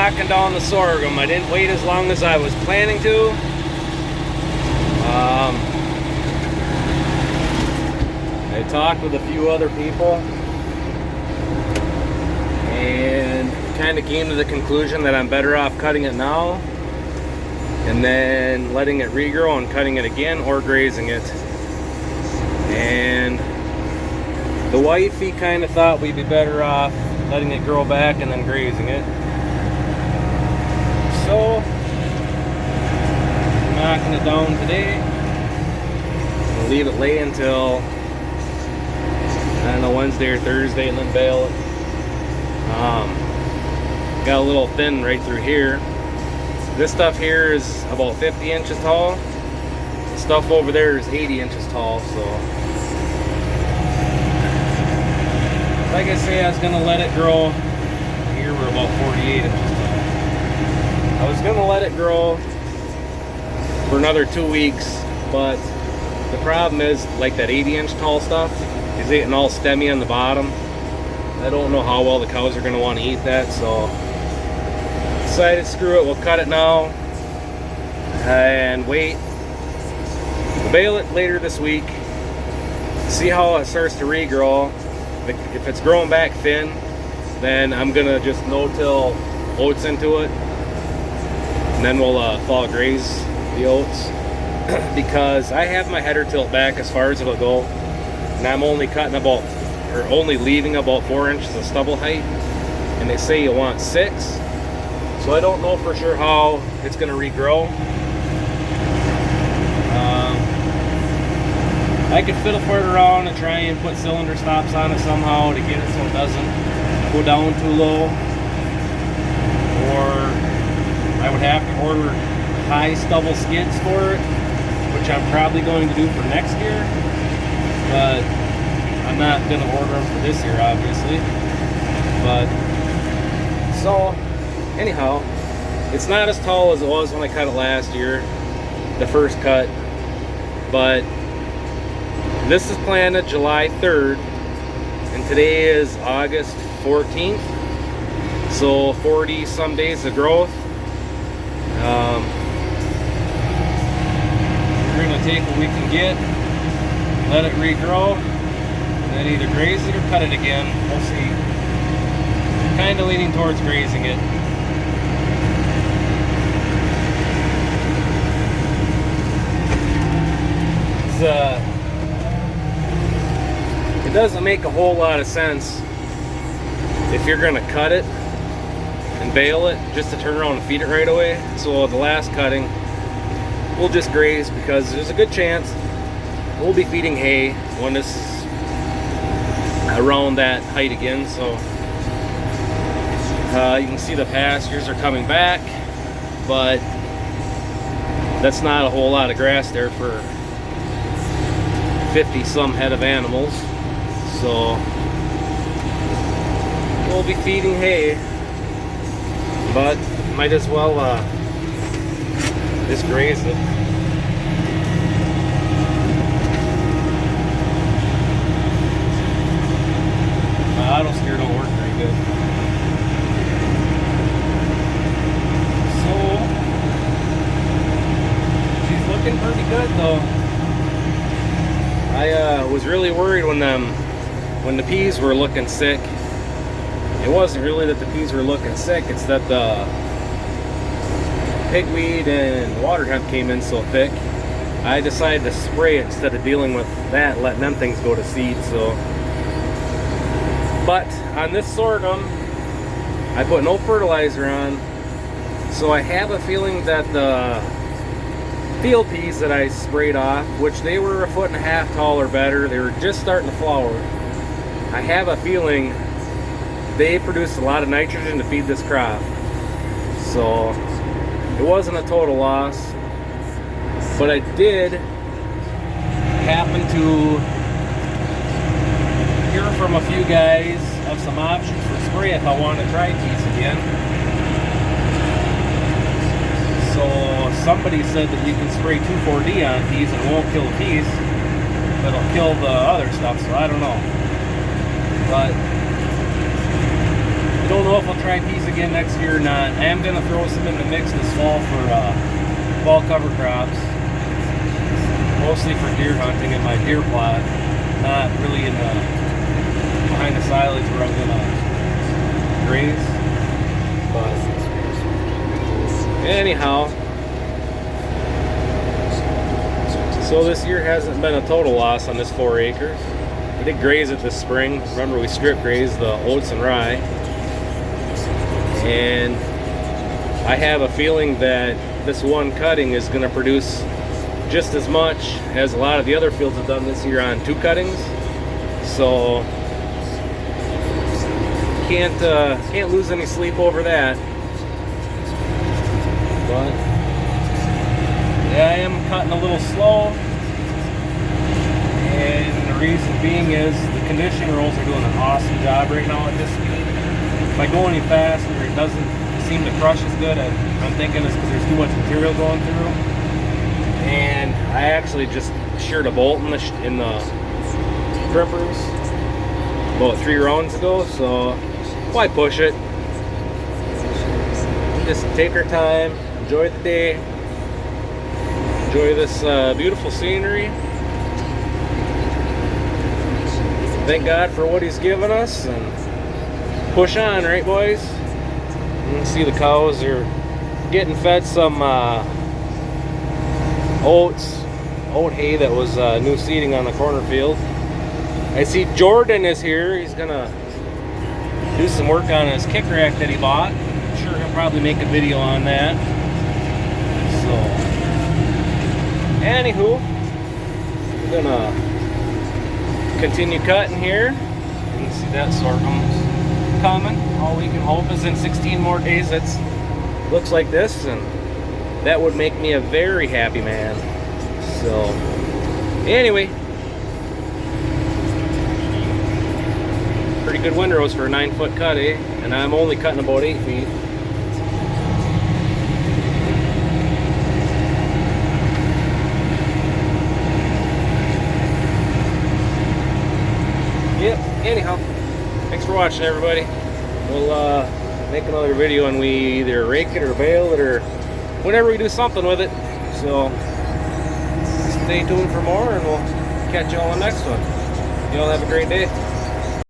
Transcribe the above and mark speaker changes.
Speaker 1: knocking down the sorghum. I didn't wait as long as I was planning to. I talked with a few other people and kind of came to the conclusion that I'm better off cutting it now and then letting it regrow and cutting it again, or grazing it. And the wifey kind of thought we'd be better off letting it grow back and then grazing it. So I'm knocking it down today. I'll leave it lay until, I don't know, Wednesday or Thursday, and then bale it. Got a little thin right through here. This stuff here is about 50 inches tall. The stuff over there is 80 inches tall, so like I say, I was gonna let it grow. Here we're about 48 inches tall. I was gonna let it grow for another 2 weeks, but the problem is, like that 80-inch tall stuff is getting all stemmy on the bottom. I don't know how well the cows are gonna want to eat that, so decided screw it, we'll cut it now and wait. We'll bale it later this week, see how it starts to regrow. If it's growing back thin, then I'm gonna just no-till oats into it, and then we'll fall graze the oats because I have my header tilt back as far as it'll go, and I'm only cutting about, or only leaving about 4 inches of stubble height, and they say you want 6. So I don't know for sure how it's going to regrow. I could fiddle for it around and try and put cylinder stops on it somehow to get it so it doesn't go down too low. Or I would have to order high stubble skids for it, which I'm probably going to do for next year. But I'm not going to order them for this year, obviously. But so anyhow, it's not as tall as it was when I cut it last year, the first cut, but this is planted July 3rd, and today is August 14th, so 40 some days of growth. We're going to take what we can get, let it regrow, and then either graze it or cut it again. We'll see. Kind of leaning towards grazing it. It doesn't make a whole lot of sense if you're going to cut it and bale it just to turn around and feed it right away. So the last cutting, we'll just graze because there's a good chance we'll be feeding hay when this is around that height again. So you can see the pastures are coming back, but that's not a whole lot of grass there for 50 some head of animals. So we'll be feeding hay, but might as well just graze it. My auto steer don't work very good. So she's looking pretty good though. I was really worried when the peas were looking sick. It wasn't really that the peas were looking sick, it's that the pigweed and water hemp came in so thick. I decided to spray it instead of dealing with that, letting them things go to seed. So, but on this sorghum, I put no fertilizer on, so I have a feeling that the field peas that I sprayed off, which they were 1.5 feet tall or better, they were just starting to flower. I have a feeling they produced a lot of nitrogen to feed this crop. So it wasn't a total loss, but I did happen to hear from a few guys of some options for spray if I want to try peas again. So somebody said that you can spray 2,4-D on peas and it won't kill the peas, but it'll kill the other stuff, so I don't know. But I don't know if I'll try peas again next year or not. I am going to throw some in the mix this fall for fall cover crops. Mostly for deer hunting in my deer plot. Not really in the behind the silage where I'm going to graze. But anyhow, so this year hasn't been a total loss on this 4 acres. We did graze it this spring. Remember, we strip grazed the oats and rye. And I have a feeling that this one cutting is going to produce just as much as a lot of the other fields have done this year on 2 cuttings. So can't lose any sleep over that. But yeah, I am cutting a little slow, and the reason being is the conditioning rolls are doing an awesome job right now at this speed. If I go any faster, it doesn't seem to crush as good. I'm thinking it's because there's too much material going through. And I actually just sheared a bolt in the crimpers about 3 rounds ago, so why push it? Just take our time, enjoy the day, enjoy this beautiful scenery. Thank God for what He's given us, and push on, right, boys? You can see the cows are getting fed some oat hay that was new seeding on the cornfield. I see Jordan is here. He's gonna do some work on his kick rack that he bought. I'm sure he'll probably make a video on that. So, anywho, we're gonna continue cutting here. You can see that sorghum's coming. All we can hope is in 16 more days it looks like this, and that would make me a very happy man. So, anyway, pretty good windrows for a 9-foot cut, eh? And I'm only cutting about 8 feet. Yep, anyhow, thanks for watching, everybody. We'll make another video and we either rake it or bale it or whenever we do something with it. So stay tuned for more, and we'll catch you all on the next one. You all have a great day.